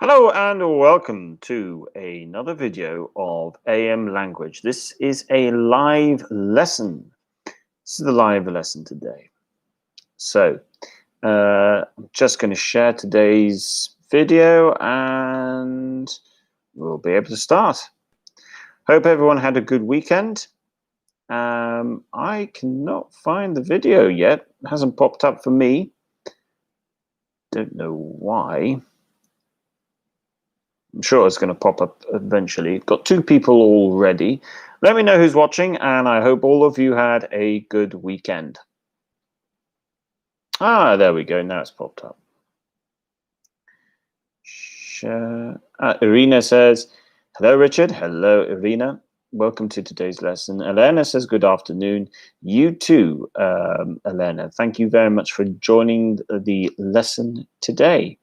Hello and welcome to another video of AM Language. This is a live lesson. This is the live lesson today. So, I'm just going to share today's video and we'll be able to start. Hope everyone had a good weekend. I cannot find the video yet. It hasn't popped up for me. Don't know why. I'm sure it's going to pop up eventually. Got 2 people already. Let me know who's watching, and I hope all of you had a good weekend. Ah, there we go. Now it's popped up. Irina says, hello, Richard. Hello, Irina. Welcome to today's lesson. Elena says, good afternoon. You too, Elena. Thank you very much for joining the lesson today.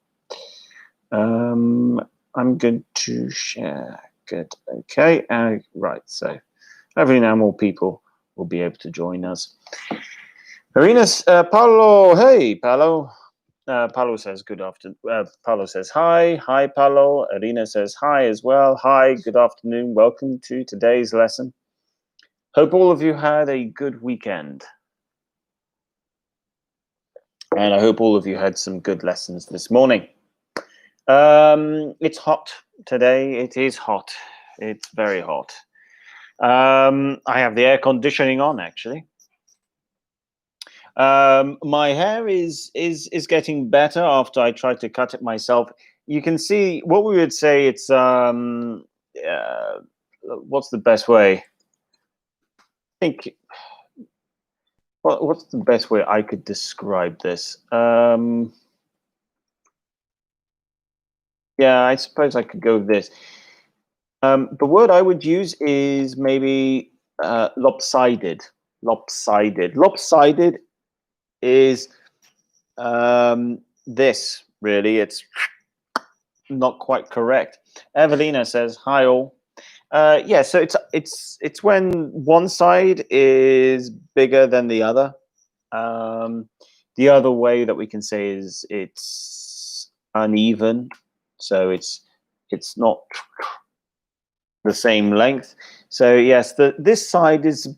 I'm going to share. Good. Okay. Right. So hopefully now more people will be able to join us. Irina's Paolo. Hey, Paolo. Paolo says good afternoon. Paolo says hi. Hi, Paolo. Irina says hi as well. Hi. Good afternoon. Welcome to today's lesson. Hope all of you had a good weekend. And I hope all of you had some good lessons this morning. It's hot today. It is hot. It's very hot. I have the air conditioning on actually. My hair is getting better after I tried to cut it myself. You can see what we would say. It's what's the best way? I think. What's the best way I could describe this? Yeah, I suppose I could go with this. The word I would use is maybe lopsided. Lopsided. Lopsided is this, really. It's not quite correct. Evelina says, hi all. Yeah, so it's when one side is bigger than the other. The other way that we can say is it's uneven. So it's not the same length. So yes, this side is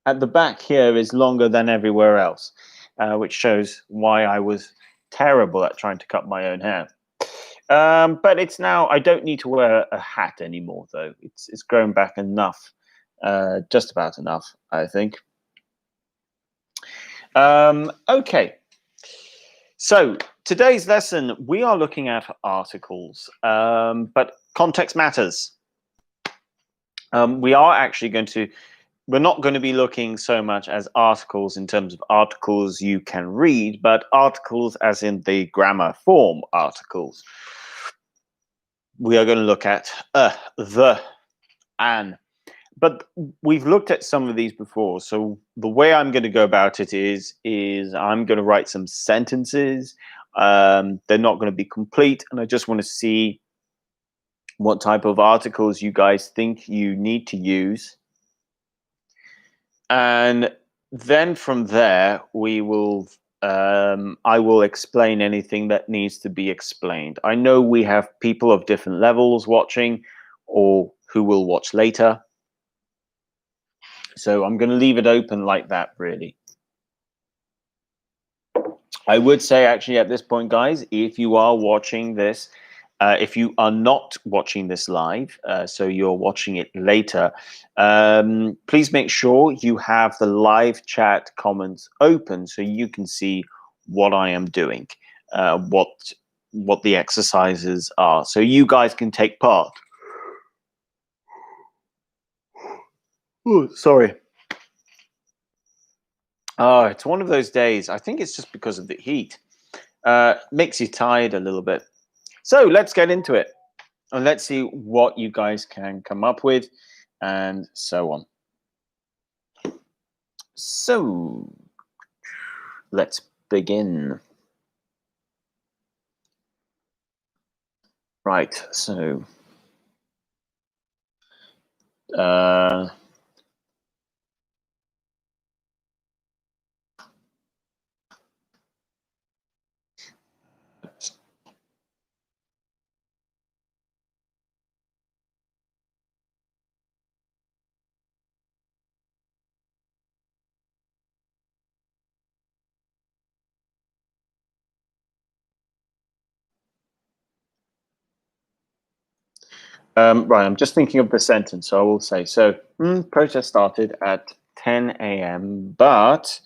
at the back here is longer than everywhere else, which shows why I was terrible at trying to cut my own hair. But it's now, I don't need to wear a hat anymore, though. It's grown back enough, just about enough, I think. Okay. So today's lesson, we are looking at articles, but context matters. We are actually going to, we're not going to be looking so much as articles in terms of articles you can read, but articles as in the grammar form articles. We are going to look at the, an. But we've looked at some of these before. So the way I'm going to go about it is I'm going to write some sentences. They're not going to be complete. And I just want to see what type of articles you guys think you need to use. And then from there, we will I will explain anything that needs to be explained. I know we have people of different levels watching or who will watch later. So I'm going to leave it open like that, really. I would say actually at this point, guys, if you are watching this, if you are not watching this live, so you're watching it later, please make sure you have the live chat comments open so you can see what I am doing, what the exercises are, so you guys can take part. Oh, sorry. Oh, it's one of those days. I think it's just because of the heat. Makes you tired a little bit. So let's get into it. And let's see what you guys can come up with and so on. So let's begin. Right, so Right, I'm just thinking of the sentence, so I will say, so protest started at 10 a.m., but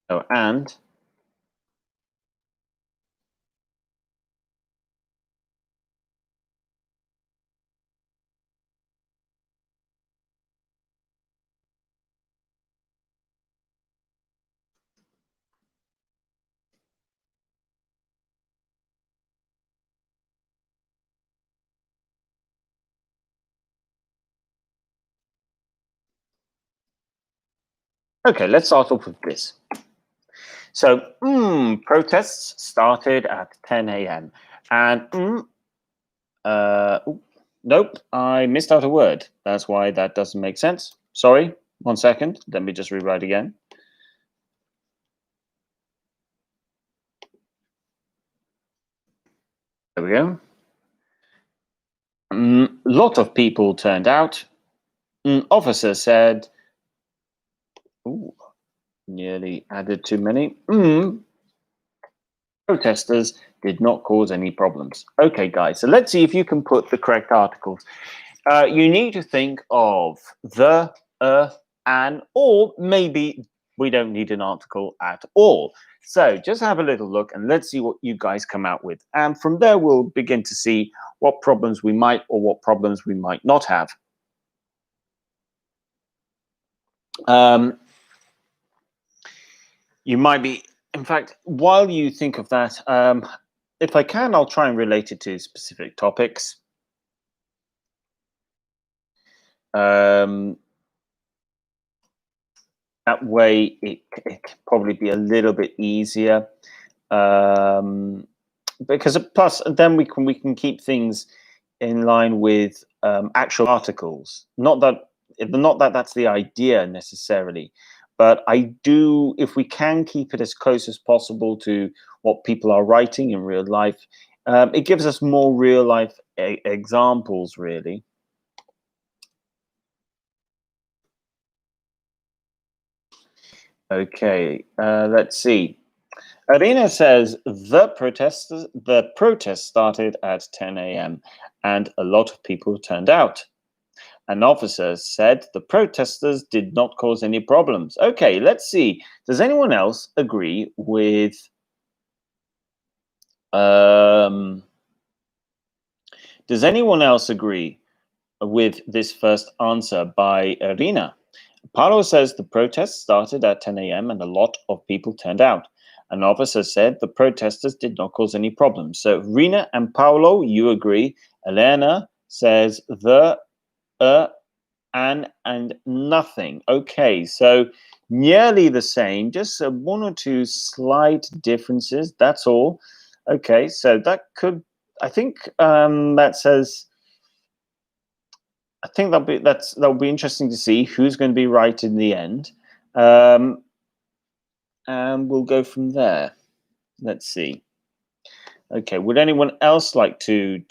oh, and okay, let's start off with this. So, protests started at 10 a.m. and nope, I missed out a word. That's why that doesn't make sense. Sorry, 1 second. Let me just rewrite again. There we go. Lot of people turned out. Officer said, ooh, nearly added too many. Protesters did not cause any problems. Okay, guys, so let's see if you can put the correct articles. You need to think of the, an, or maybe we don't need an article at all. So just have a little look and let's see what you guys come out with. And from there, we'll begin to see what problems we might or what problems we might not have. You might be, in fact, while you think of that, if I can, I'll try and relate it to specific topics. That way, it can probably be a little bit easier. Because plus, then we can keep things in line with actual articles. Not that that's the idea necessarily, but I do. If we can keep it as close as possible to what people are writing in real life, it gives us more real life examples, really. Okay, let's see. Arena says the protest started at 10 a.m. and a lot of people turned out. An officer said the protesters did not cause any problems. Okay, let's see. Does anyone else agree with does anyone else agree with this first answer by Arena? Paolo says the protest started at 10 a.m. and a lot of people turned out. An officer said the protesters did not cause any problems. So Rina and Paolo, you agree. Elena says the, and nothing. Okay, so nearly the same, just one or two slight differences. That's all. Okay, so that could, I think that says, I think that'll be interesting to see who's going to be right in the end, and we'll go from there. Let's see. Okay, would anyone else like to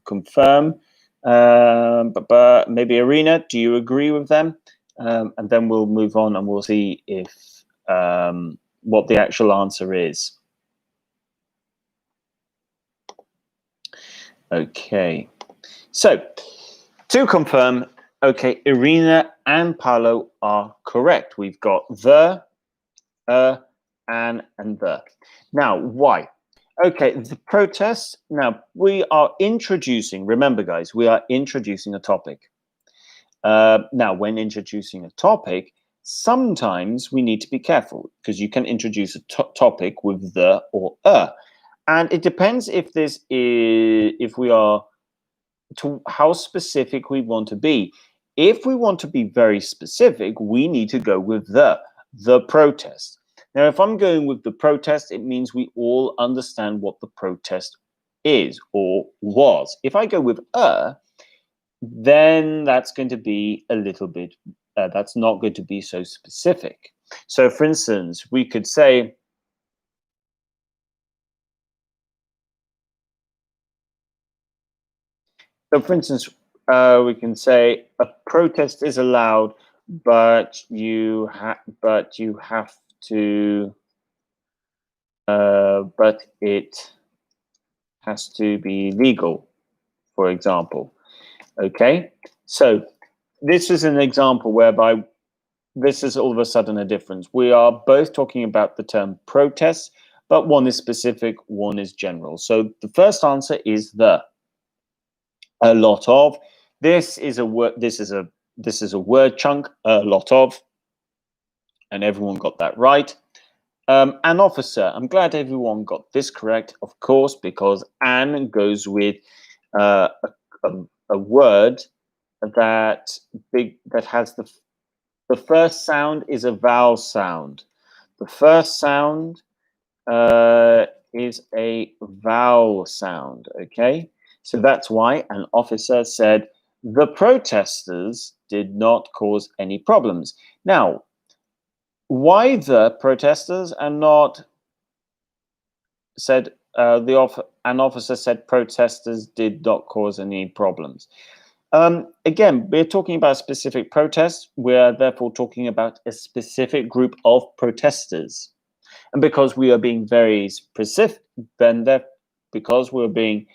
confirm? But maybe Arena, do you agree with them? And then we'll move on and we'll see if what the actual answer is. Okay, so to confirm, okay, Irina and Paolo are correct. We've got the, and the. Now, why? Okay, the protest. Now, we are introducing, remember, guys, we are introducing a topic. Now, when introducing a topic, sometimes we need to be careful because you can introduce a topic with the or and it depends if this is, if we are to how specific we want to be. If we want to be very specific, we need to go with the protest. Now, if I'm going with the protest, it means we all understand what the protest is or was. If I go with then that's going to be a little bit, that's not going to be so specific. So, for instance, we could say, so for instance, we can say a protest is allowed, but you have to but it has to be legal, for example. Okay, so this is an example whereby this is all of a sudden a difference. We are both talking about the term protest, but one is specific, one is general. So the first answer is the. A lot of. This is a word. This is a word chunk. A lot of, and everyone got that right. An officer. I'm glad everyone got this correct, of course, because an goes with uh, a word that has the first sound is a vowel sound. The first sound is a vowel sound. Okay, so that's why an officer said the protesters did not cause any problems. Now, why the protesters and not said an officer said protesters did not cause any problems? Again, we're talking about a specific protest. We're therefore talking about a specific group of protesters. And because we are being very specific, because we're being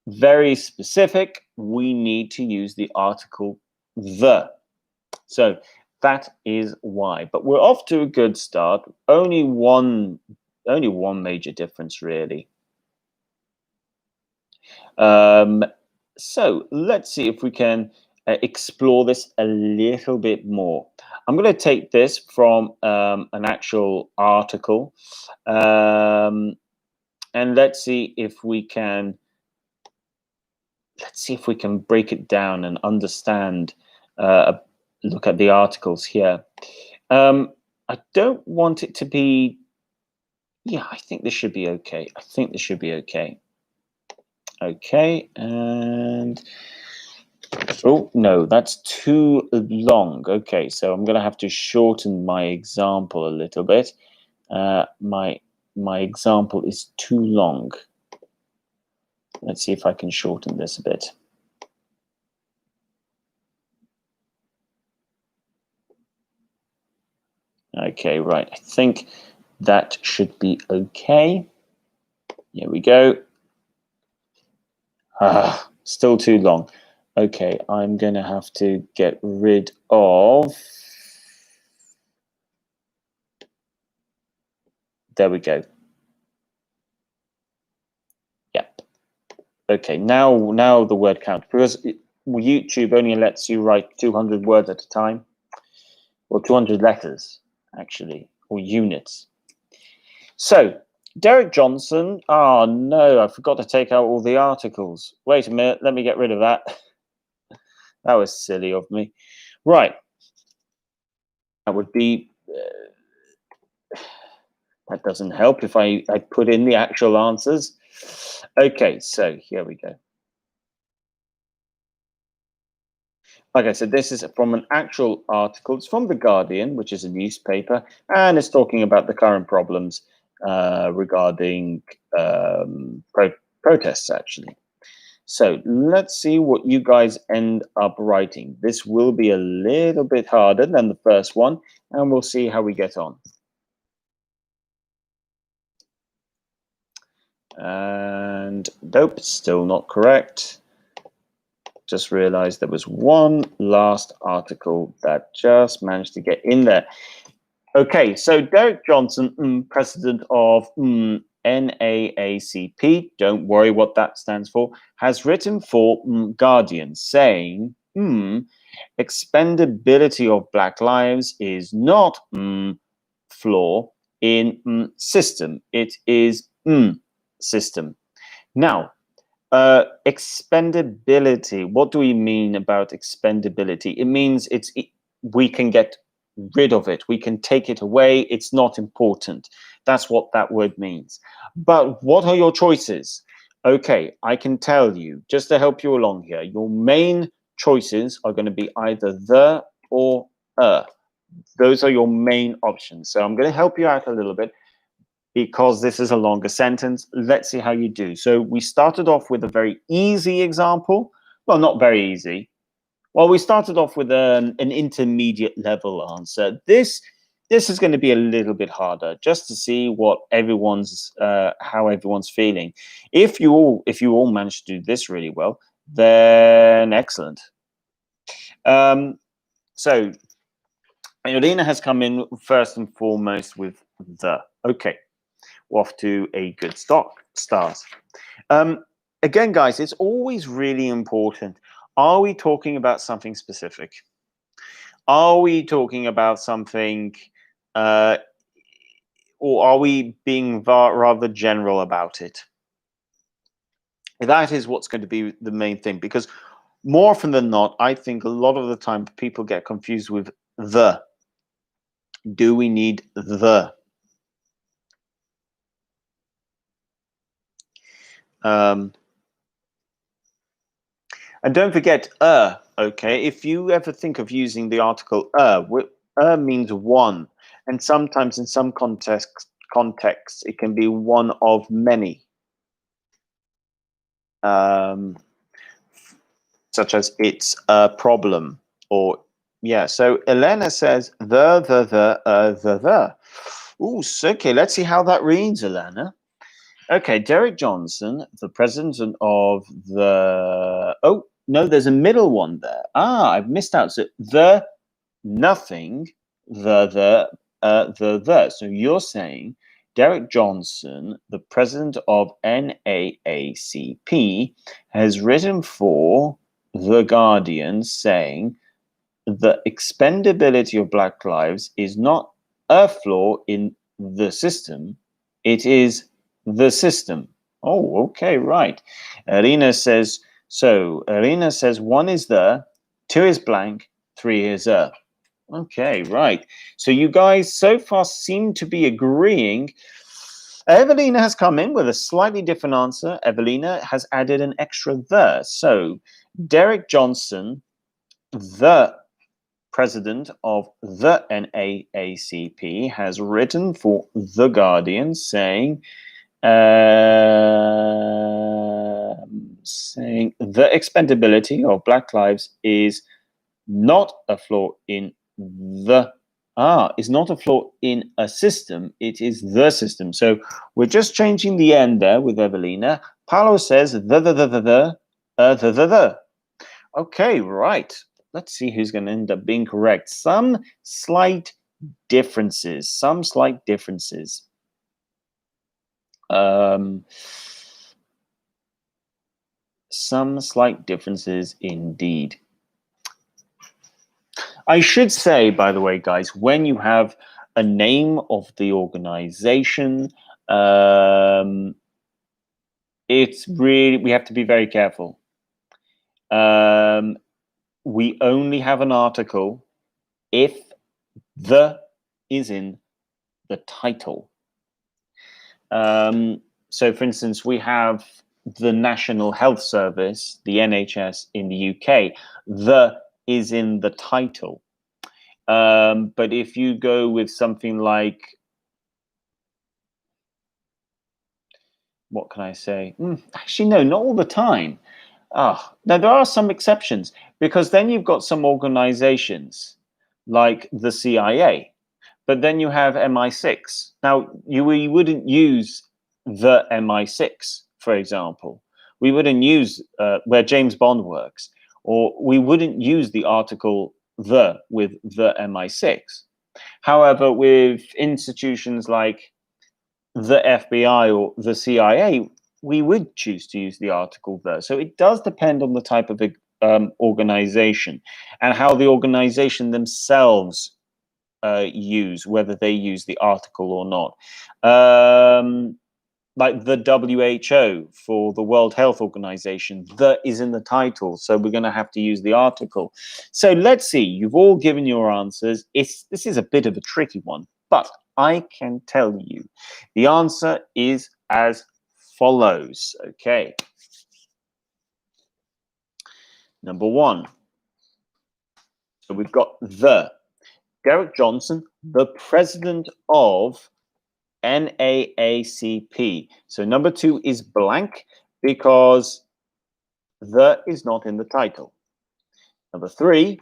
very specific, we need to use the article the. So that is why. But we're off to a good start. Only one major difference, really. So let's see if we can explore this a little bit more. I'm going to take this from an actual article, and let's see if we can break it down and understand. Look at the articles here. I don't want it to be. Yeah, I think this should be okay. I think this should be okay. Okay, and oh no, that's too long. Okay, so I'm gonna have to shorten my example a little bit. My example is too long. Let's see if I can shorten this a bit. Okay, right. I think that should be okay. Here we go. Still too long. Okay, I'm going to have to get rid of. There we go. Yep. Okay, now the word count, because YouTube only lets you write 200 words at a time, or 200 letters actually, or units. So Derek Johnson. Oh no, I forgot to take out all the articles. Wait a minute, let me get rid of that. That was silly of me. Right. That would be. That doesn't help if I put in the actual answers. Okay, so here we go. Like I said, this is from an actual article. It's from The Guardian, which is a newspaper, and it's talking about the current problems regarding protests, actually. So let's see what you guys end up writing. This will be a little bit harder than the first one, and we'll see how we get on. And nope, still not correct. Just realized there was one last article that just managed to get in there. Okay, so Derek Johnson, president of NAACP, don't worry what that stands for, has written for Guardian saying, expendability of Black lives is not flaw in system. It is system. Now, expendability. What do we mean about expendability? It means we can get rid of it. We can take it away. It's not important. That's what that word means. But what are your choices? Okay, I can tell you, just to help you along here, your main choices are going to be either the or Those are your main options. So I'm going to help you out a little bit because this is a longer sentence. Let's see how you do. So we started off with a very easy example. Well, not very easy. Well, we started off with an intermediate level answer. This This is going to be a little bit harder, just to see what everyone's how everyone's feeling. If you all manage to do this really well, then excellent. So Irina has come in first and foremost with the. Okay, we're off to a good start. Again, guys, it's always really important. Are we talking about something specific? Are we talking about something, or are we being rather general about it? That is what's going to be the main thing, because more often than not, I think a lot of the time people get confused with the. Do we need the? And don't forget okay? If you ever think of using the article means one. And sometimes in some contexts, it can be one of many. Such as it's a problem, or yeah. So Elena says the. Ooh, okay. Let's see how that reads, Elena. Okay, Derek Johnson, the president of the. Oh no, there's a middle one there. Ah, I've missed out. So the nothing, the. So you're saying Derek Johnson, the president of NAACP, has written for The Guardian saying the expendability of Black lives is not a flaw in the system, it is the system. Oh, okay, right. Irina says, one is the, two is blank, three is a. Okay, right. So you guys so far seem to be agreeing. Evelina has come in with a slightly different answer. Evelina has added an extra the. So Derek Johnson, the president of the NAACP, has written for The Guardian saying, saying the expendability of Black lives is not a flaw in the is not a flaw in a system, it is the system. So we're just changing the end there with Evelina. Paolo says the. Okay, right. Let's see who's going to end up being correct. Some slight differences. Some slight differences indeed. I should say, by the way, guys, when you have a name of the organization, it's really, we have to be very careful. We only have an article if the is in the title. So, for instance, we have the National Health Service, the NHS in the UK. The is in the title. But if you go with something like, what can I say? Actually, no, not all the time. Now, there are some exceptions, because then you've got some organizations like the CIA, but then you have MI6. Now, we wouldn't use the MI6, for example. We wouldn't use where James Bond works, or we wouldn't use the article the with the MI6. However, with institutions like the FBI or the CIA, we would choose to use the article the. So it does depend on the type of organization and how the organization themselves use, whether they use the article or not. Like the WHO for the World Health Organization, the is in the title, so we're going to have to use the article. So let's see, you've all given your answers. This is a bit of a tricky one, but I can tell you the answer is as follows. Okay. Number one. So we've got the Derek Johnson, the president of NAACP. So number two is blank because the is not in the title. Number three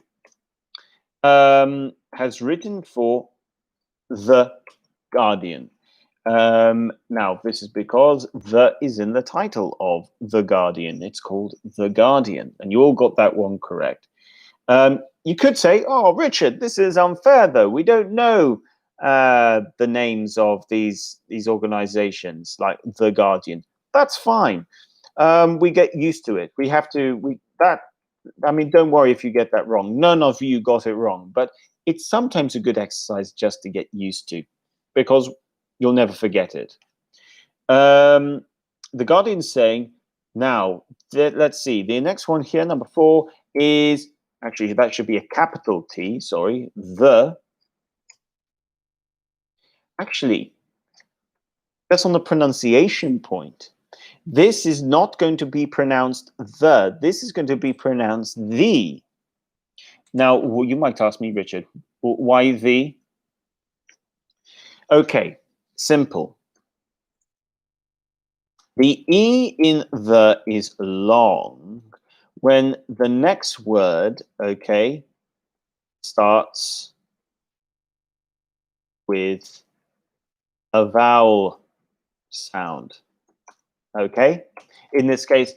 has written for The Guardian. Now, this is because the is in the title of The Guardian. It's called The Guardian, and you all got that one correct. You could say, oh, Richard, this is unfair, though. We don't know the names of these organizations, like The Guardian. That's fine. We get used to it. We have to, I mean, don't worry if you get that wrong. None of you got it wrong, but it's sometimes a good exercise just to get used to, because you'll never forget it. The Guardian's saying, now, let's see. The next one here, number 4, is, actually, that should be a capital T, sorry, actually, that's on the pronunciation point. This is not going to be pronounced the. This is going to be pronounced the. Now, you might ask me, Richard, why the? Okay, simple. The E in the is long when the next word, okay, starts with a vowel sound. Okay, in this case,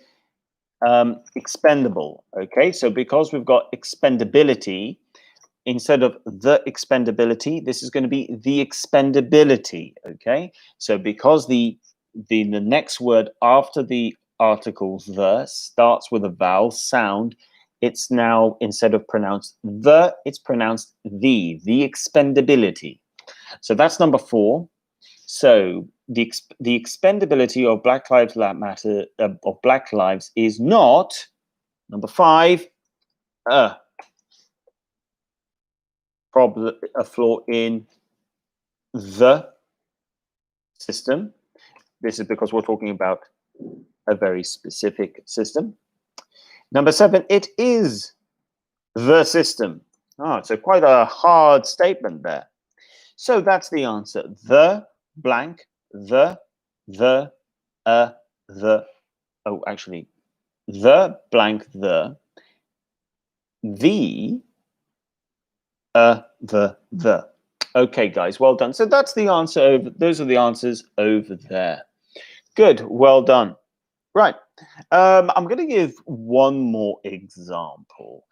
expendable. Okay, so because we've got expendability, instead of the expendability, this is going to be the expendability. Okay, so because the next word after the article the starts with a vowel sound, it's now, instead of pronounced the, it's pronounced the expendability. So that's number 4. So the expendability of Black Lives Matter, of Black lives, is not, number 5, a flaw in the system. This is because we're talking about a very specific system. Number 7, it is the system. So quite a hard statement there. So that's the answer. The blank, the, oh, actually, the blank, the, the. Okay, guys, well done. So that's the answer over, those are the answers over there. Good, well done. Right, I'm going to give one more example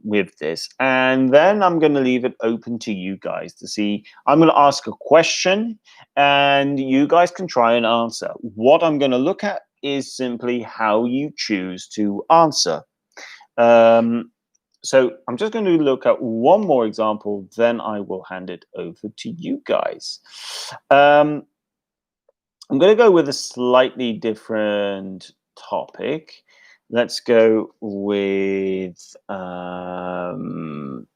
with this, and then I'm going to leave it open to you guys to see. I'm going to ask a question, and you guys can try and answer. What I'm going to look at is simply how you choose to answer. So I'm just going to look at one more example, then I will hand it over to you guys. I'm going to go with a slightly different topic. Let's go with, oh,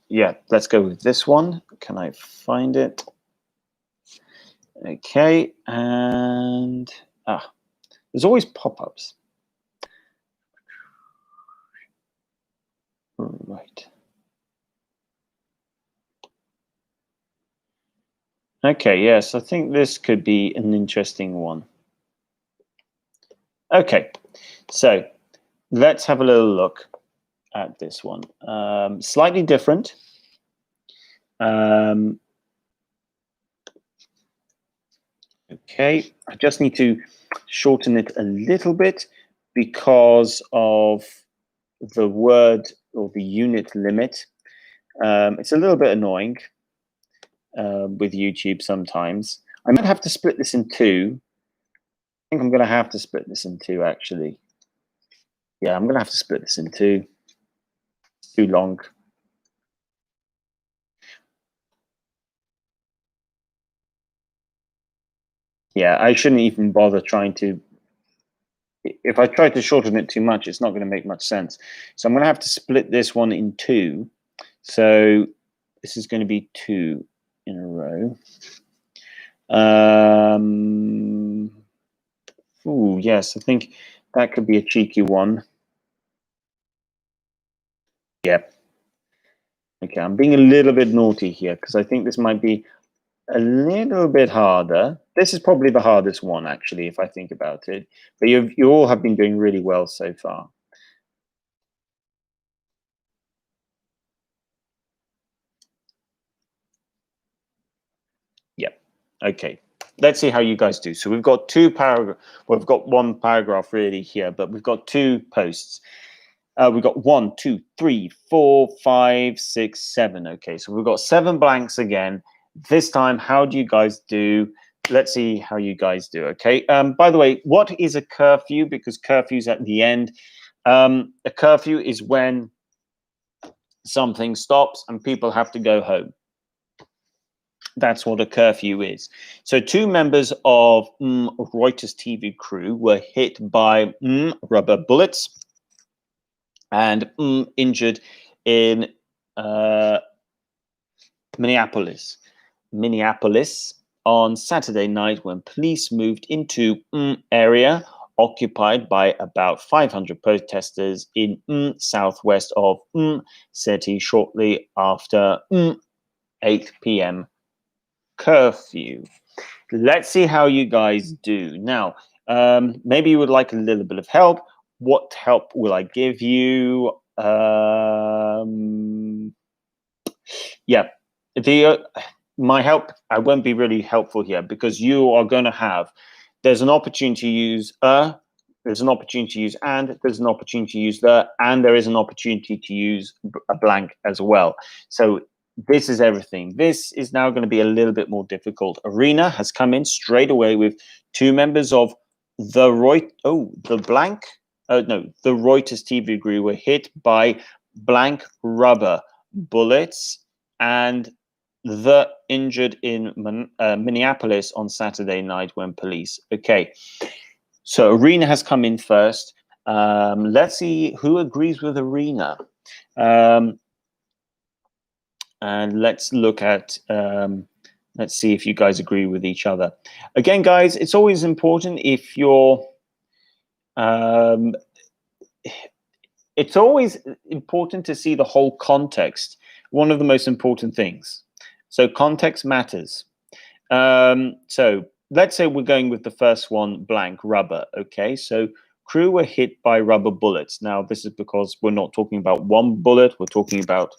yeah, let's go with this one. Can I find it? Okay, and, there's always pop-ups. Right. Okay, yes, I think this could be an interesting one. Okay, so let's have a little look at this one. Slightly different. Okay, I just need to shorten it a little bit because of the word or the unit limit. It's a little bit annoying with YouTube sometimes. I might have to split this in 2. I think I'm going to have to split this in 2, actually. Yeah, I'm going to have to split this in 2. It's too long. Yeah, I shouldn't even bother trying to. If I try to shorten it too much, it's not going to make much sense. So I'm going to have to split this one in 2. So this is going to be 2 in a row. Ooh, yes, I think that could be a cheeky one. Yep. Okay, I'm being a little bit naughty here because I think this might be a little bit harder. This is probably the hardest one, actually, if I think about it. But you all have been doing really well so far. Okay, let's see how you guys do. So we've got two paragraph. Well, we've got one paragraph really here, but we've got two posts. We've got 1, 2, 3, 4, 5, 6, 7. Okay, so we've got 7 blanks again. This time, how do you guys do? Let's see how you guys do. Okay. By the way, what is a curfew? Because curfew's at the end. A curfew is when something stops and people have to go home. That's what a curfew is. So 2 members of Reuters TV crew were hit by rubber bullets and injured in uh, Minneapolis on Saturday night when police moved into area occupied by about 500 protesters in southwest of city shortly after 8 p.m. curfew. Let's see how you guys do. Now, maybe you would like a little bit of help. What help will I give you? Yeah, my help, I won't be really helpful here because you are going to have, there's an opportunity to use there's an opportunity to use and, there's an opportunity to use the, and there is an opportunity to use a blank as well. So this is everything. This is now going to be a little bit more difficult. Arena has come in straight away with 2 members of the the Reuters TV crew were hit by blank rubber bullets and the injured in Minneapolis on Saturday night when police. Okay, so Arena has come in first. Let's see who agrees with Arena. And let's look at, let's see if you guys agree with each other. Again, guys, it's always important if you're, it's always important to see the whole context. One of the most important things. So context matters. So let's say we're going with the first one, blank, rubber. Okay, so crew were hit by rubber bullets. Now, this is because we're not talking about one bullet. We're talking about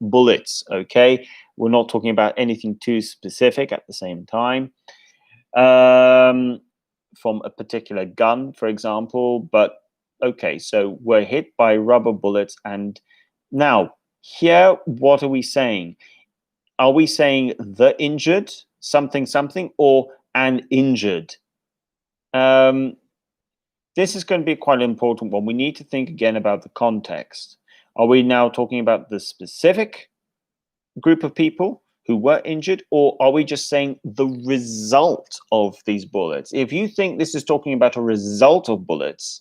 bullets. Okay, we're not talking about anything too specific at the same time. From a particular gun, for example, but okay, so we're hit by rubber bullets. And now here, what are we saying? Are we saying the injured, something, or an injured? This is going to be quite an important one. We need to think again about the context. Are we now talking about the specific group of people who were injured, or are we just saying the result of these bullets? If you think this is talking about a result of bullets,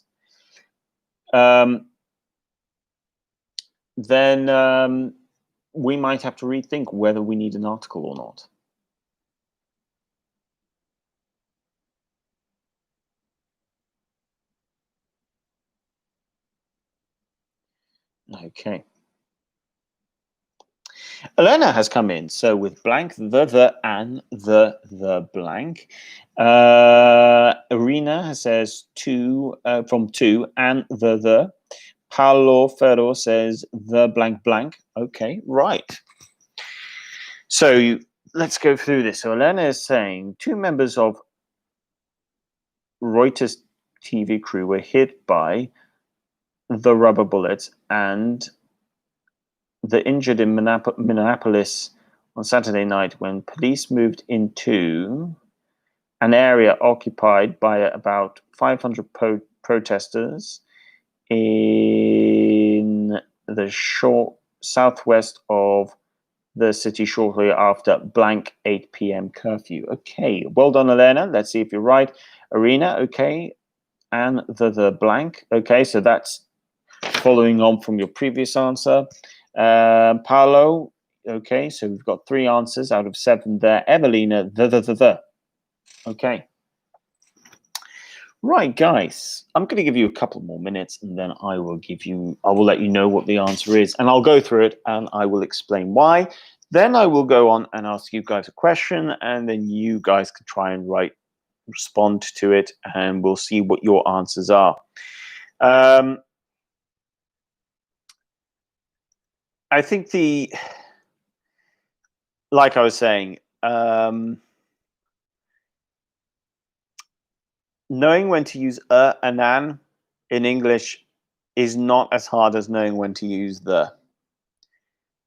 then we might have to rethink whether we need an article or not. Okay. Elena has come in. So with blank, the, and the blank. Irina says 2, from 2, and the. Paulo Ferro says the blank blank. Okay, right. So let's go through this. So Elena is saying 2 members of Reuters TV crew were hit by the rubber bullets and the injured in Minneapolis on Saturday night when police moved into an area occupied by about 500 protesters in the southwest of the city shortly after blank 8 p.m. curfew. Okay, well done, Elena. Let's see if you're right. Arena, okay, and the blank. Okay, so that's following on from your previous answer. Paolo, okay, so we've got 3 answers out of 7 there. Evelina, the. Okay. Right, guys, I'm going to give you a couple more minutes and then I will let you know what the answer is, and I'll go through it and I will explain why. Then I will go on and ask you guys a question, and then you guys can try and respond to it, and we'll see what your answers are. I think like I was saying, knowing when to use and an in English is not as hard as knowing when to use the.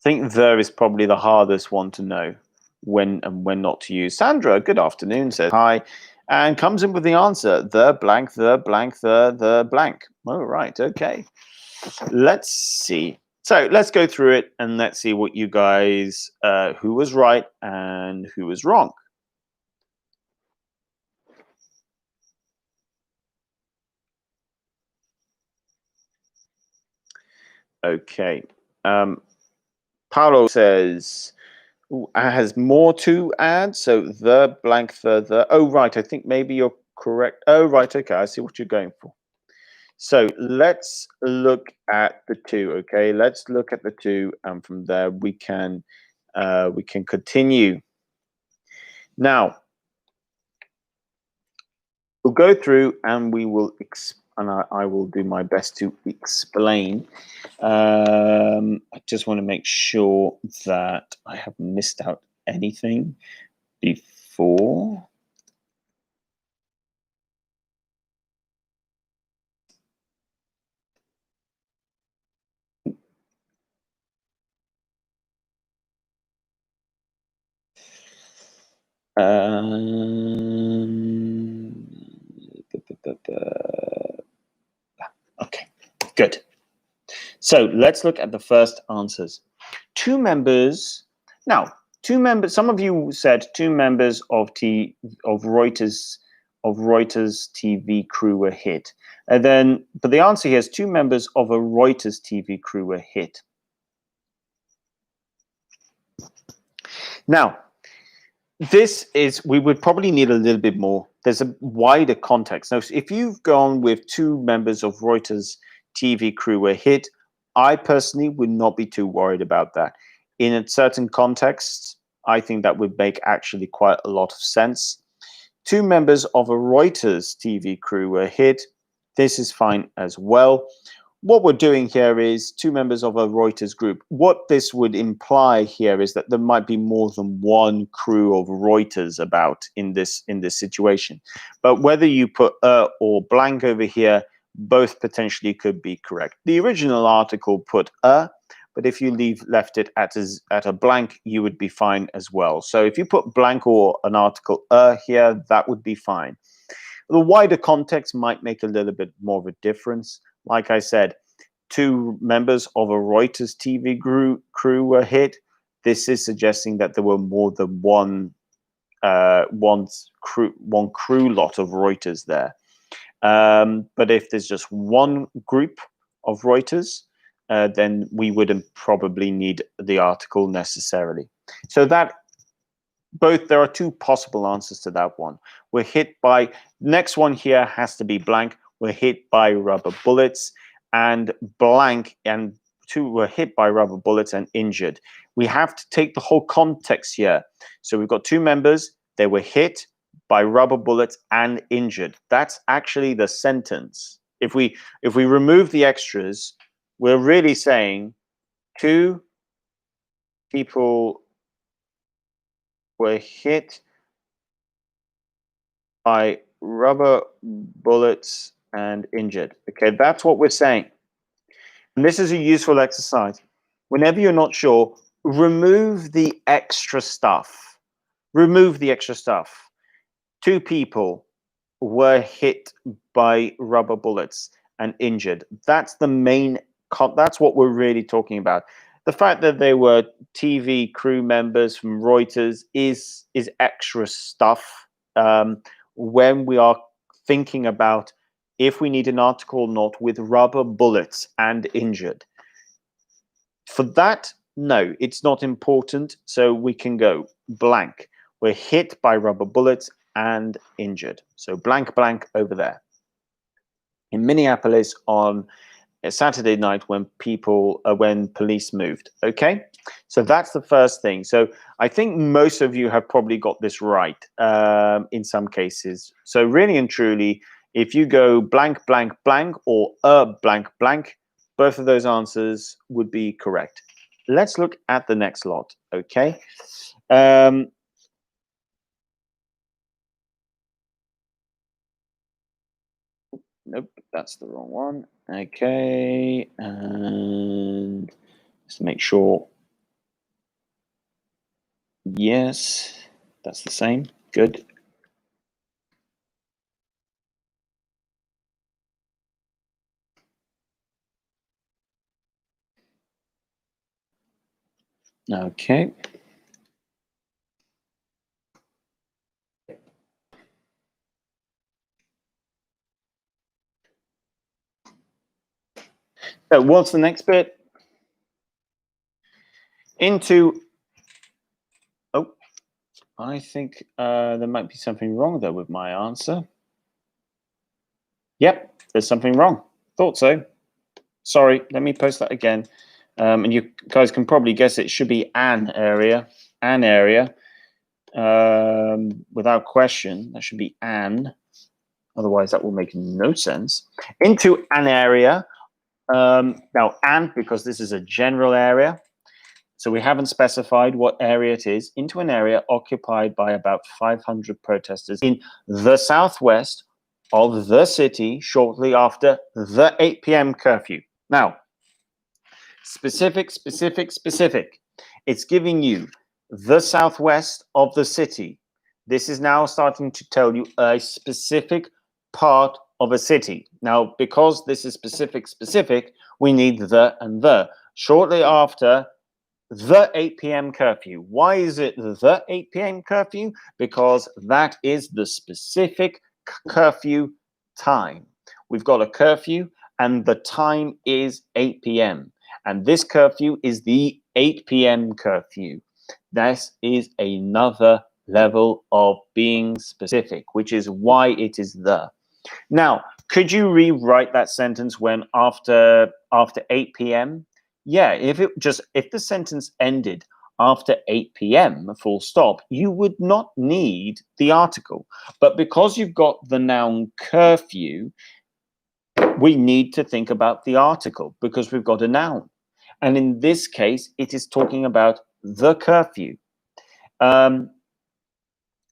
I think the is probably the hardest one to know when and when not to use. Sandra, good afternoon, says hi, and comes in with the answer: the blank, the blank, the blank. Oh, right, okay. Let's see. So let's go through it and let's see what you guys, who was right and who was wrong. Okay. Paolo says has more to add. So the blank, the. Oh, right. I think maybe you're correct. Oh, right. Okay. I see what you're going for. So let's look at the two. Okay. Let's look at the two. And from there, we can continue. Now, we'll go through and we will and I will do my best to explain. I just want to make sure that I haven't missed out anything before. Okay, good. So let's look at the first answers. Two members. Now, two members. Some of you said two members of Reuters TV crew were hit, and then but the answer here is two members of a Reuters TV crew were hit. Now, this is, we would probably need a little bit more. There's a wider context. Now, if you've gone with two members of Reuters TV crew were hit, I personally would not be too worried about that. In a certain context, I think that would make actually quite a lot of sense. Two members of a Reuters TV crew were hit. This is fine as well. What we're doing here is two members of a Reuters group. What this would imply here is that there might be more than one crew of Reuters about in this situation. But whether you put or blank over here, both potentially could be correct. The original article put but if you left it at a blank, you would be fine as well. So if you put blank or an article here, that would be fine. The wider context might make a little bit more of a difference. Like I said, two members of a Reuters TV crew were hit. This is suggesting that there were more than one crew lot of Reuters there. But if there's just one group of Reuters, then we wouldn't probably need the article necessarily. So that there are two possible answers to that one. We're hit by, next one here has to be blank. We're hit by rubber bullets, and blank, and two were hit by rubber bullets and injured. We have to take the whole context here. So we've got two members. They were hit by rubber bullets and injured. That's actually the sentence. If we remove the extras, we're really saying two people were hit by rubber bullets and injured. Okay, that's what we're saying. And this is a useful exercise. Whenever you're not sure, remove the extra stuff. Remove the extra stuff. Two people were hit by rubber bullets and injured. That's the main, that's what we're really talking about. The fact that they were TV crew members from Reuters is extra stuff. When we are thinking about if we need an article or not with rubber bullets and injured. For that, no, it's not important. So we can go blank. We're hit by rubber bullets and injured. So blank, blank over there. In Minneapolis on a Saturday night when police moved. Okay, so that's the first thing. So I think most of you have probably got this right in some cases. So really and truly, if you go blank, blank, blank, or blank, blank, both of those answers would be correct. Let's look at the next lot. Okay. Nope, that's the wrong one. Okay, and just make sure. Yes, that's the same. Good. Okay. So what's the next bit? Into. Oh, I think there might be something wrong there with my answer. Yep, there's something wrong. Thought so. Sorry, let me post that again. And you guys can probably guess it should be an area. An area. Without question, that should be an. Otherwise, that will make no sense. Into an area. Now, and because this is a general area, so we haven't specified what area it is, into an area occupied by about 500 protesters in the southwest of the city shortly after the 8 p.m. curfew. Now, specific. It's giving you the southwest of the city. This is now starting to tell you a specific part of a city. Now, because this is specific, we need the and the. Shortly after the 8 p.m. curfew. Why is it the 8 p.m. curfew? Because that is the specific curfew time. We've got a curfew and the time is 8 p.m. And this curfew is the 8 p.m. curfew. This is another level of being specific, which is why it is the. Now, could you rewrite that sentence when after 8 p.m.? Yeah, if the sentence ended after 8 p.m. full stop, you would not need the article. But because you've got the noun curfew, we need to think about the article because we've got a noun. And in this case, it is talking about the curfew.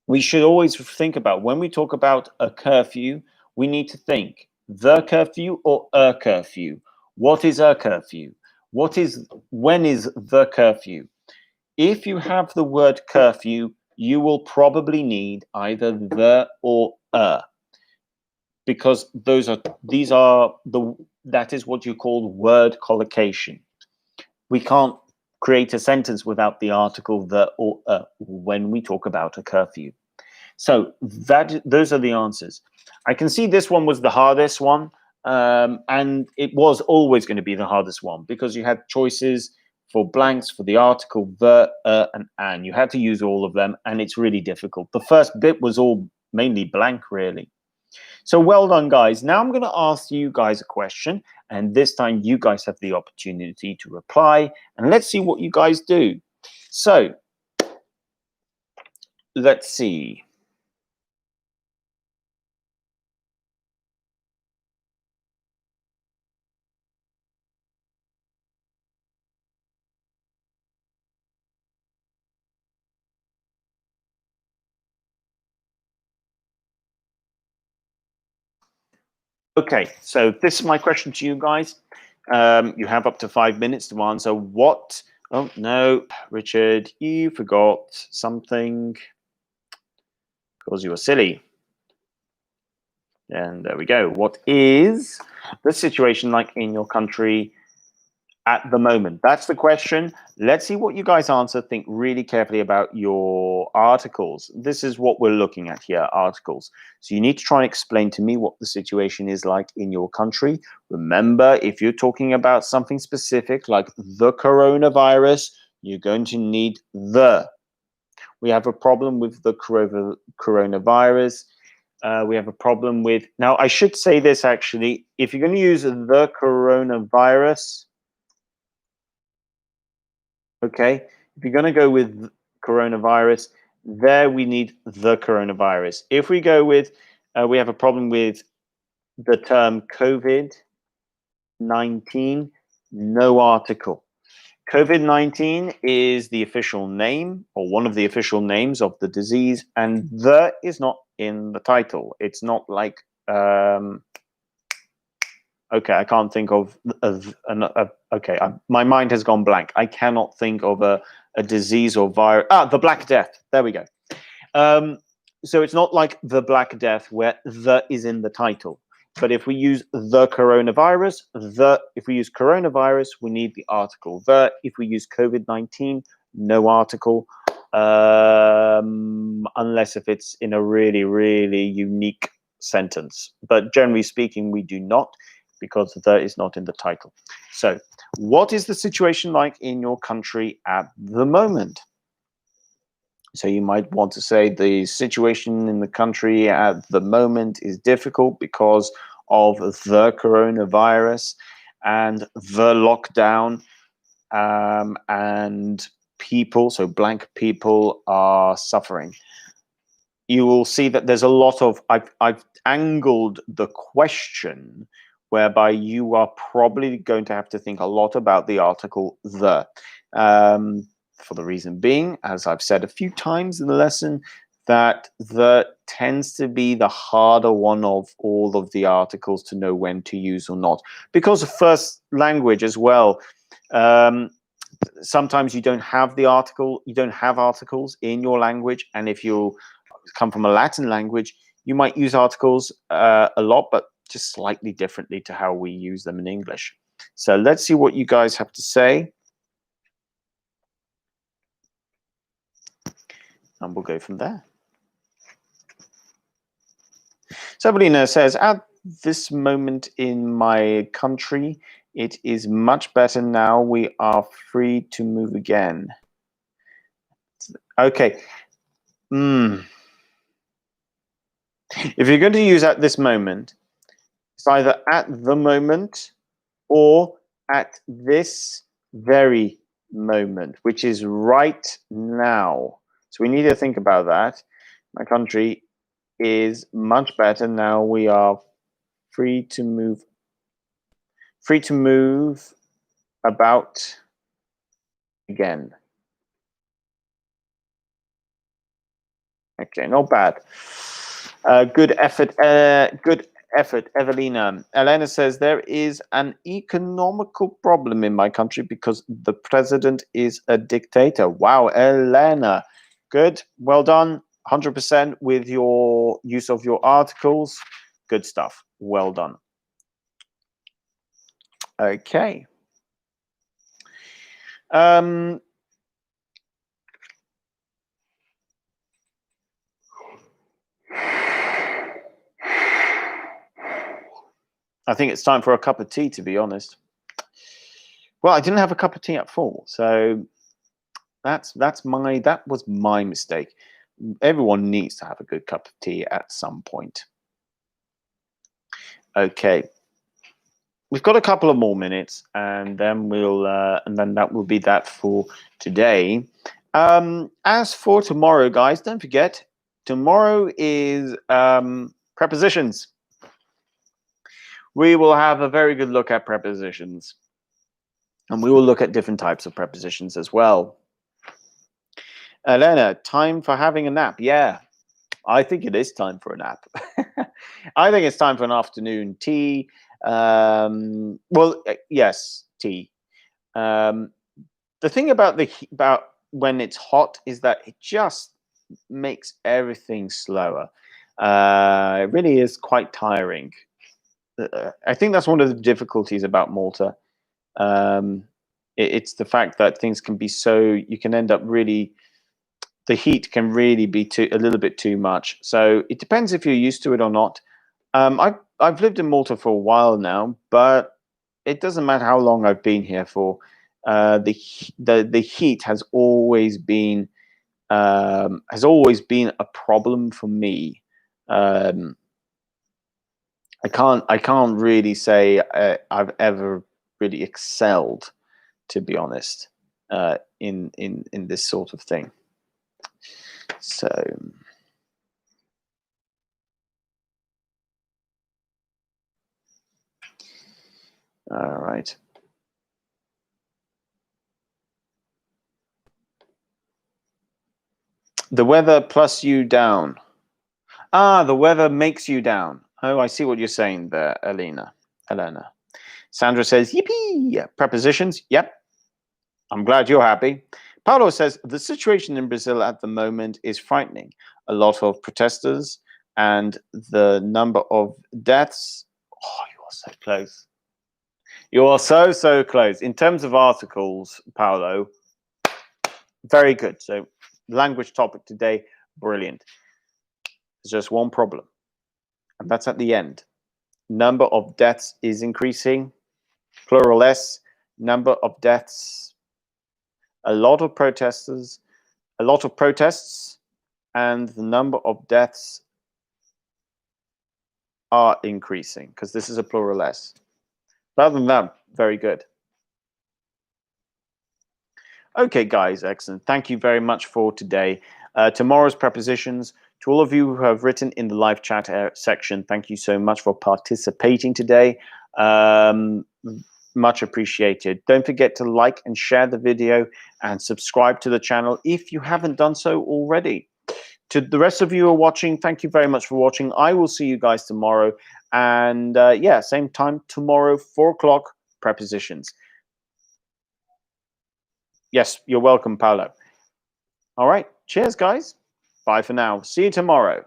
We should always think about when we talk about a curfew, we need to think the curfew or a curfew. What is a curfew? When is the curfew? If you have the word curfew, you will probably need either the or a, because that is what you call word collocation. We can't create a sentence without the article the or a when we talk about a curfew. So those are the answers. I can see this one was the hardest one, and it was always going to be the hardest one because you had choices for blanks for the article, the, and. You had to use all of them, and it's really difficult. The first bit was all mainly blank, really. So well done, guys. Now I'm going to ask you guys a question, and this time you guys have the opportunity to reply, and let's see what you guys do. So let's see. Okay, so this is my question to you guys. You have up to 5 minutes to answer what. Oh, no, Richard, you forgot something because you were silly. And there we go. What is the situation like in your country at the moment? That's the question. Let's see what you guys answer. Think really carefully about your articles. This is what we're looking at here, articles. So you need to try and explain to me what the situation is like in your country. Remember, if you're talking about something specific like the coronavirus, you're going to need the. We have a problem with the coronavirus. We have a problem with. Now, I should say this actually. If you're going to use the coronavirus, okay, if you're going to go with coronavirus, there we need the coronavirus. If we go with, we have a problem with the term COVID-19, no article. COVID-19 is the official name or one of the official names of the disease, and the is not in the title. It's not like Okay, I can't think of okay, my mind has gone blank. I cannot think of a disease or virus. Ah, the Black Death. There we go. So it's not like the Black Death where the is in the title. But if we use the coronavirus, if we use coronavirus, we need the article. If we use COVID-19, no article, unless if it's in a really, really unique sentence. But generally speaking, we do not, because the is not in the title. So what is the situation like in your country at the moment? So you might want to say the situation in the country at the moment is difficult because of the coronavirus and the lockdown, and people, so blank people, are suffering. You will see that there's a lot of, I've angled the question whereby you are probably going to have to think a lot about the article the. For the reason being, as I've said a few times in the lesson, that the tends to be the harder one of all of the articles to know when to use or not. Because of first language as well, sometimes you don't have the article, you don't have articles in your language, and if you come from a Latin language, you might use articles a lot, but just slightly differently to how we use them in English. So let's see what you guys have to say. And we'll go from there. Sabrina says, at this moment in my country, it is much better now. We are free to move again. Okay. If you're going to use at this moment, it's either at the moment or at this very moment, which is right now. So we need to think about that. My country is much better now. We are free to move about again. Okay, not bad. Good effort. Good effort, Evelina. Elena says there is an economical problem in my country because the president is a dictator. Wow, Elena. Good. Well done. 100% with your use of your articles. Good stuff. Well done. Okay. I think it's time for a cup of tea, to be honest. Well, I didn't have a cup of tea at 4, so that was my mistake. Everyone needs to have a good cup of tea at some point. Okay, we've got a couple of more minutes, and then that will be that for today. As for tomorrow, guys, don't forget tomorrow is prepositions. We will have a very good look at prepositions, and we will look at different types of prepositions as well. Elena, time for having a nap. Yeah, I think it is time for a nap. I think it's time for an afternoon tea. Yes, tea. The thing about when it's hot is that it just makes everything slower. It really is quite tiring. I think that's one of the difficulties about Malta. It's the fact that things can be you can end up really, the heat can really be a little bit too much. So it depends if you're used to it or not. I've lived in Malta for a while now, but it doesn't matter how long I've been here for. The heat has always been a problem for me. I can't really say I've ever really excelled, to be honest, in this sort of thing. So, all right. The weather plus you down. Ah, the weather makes you down. Oh, I see what you're saying there, Elena. Sandra says, yippee! Prepositions, yep. I'm glad you're happy. Paulo says, the situation in Brazil at the moment is frightening. A lot of protesters and the number of deaths. Oh, you are so close. You are so, so close. In terms of articles, Paulo, very good. So, language topic today, brilliant. There's just one problem, and that's at the end. Number of deaths is increasing, plural S, number of deaths, a lot of protests, and the number of deaths are increasing because this is a plural S. Other than that, very good. Okay, guys, excellent. Thank you very much for today. Tomorrow's prepositions. To all of you who have written in the live chat section, thank you so much for participating today. Much appreciated. Don't forget to like and share the video and subscribe to the channel if you haven't done so already. To the rest of you who are watching, thank you very much for watching. I will see you guys tomorrow. And yeah, same time tomorrow, 4 o'clock, prepositions. Yes, you're welcome, Paolo. All right. Cheers, guys. Bye for now. See you tomorrow.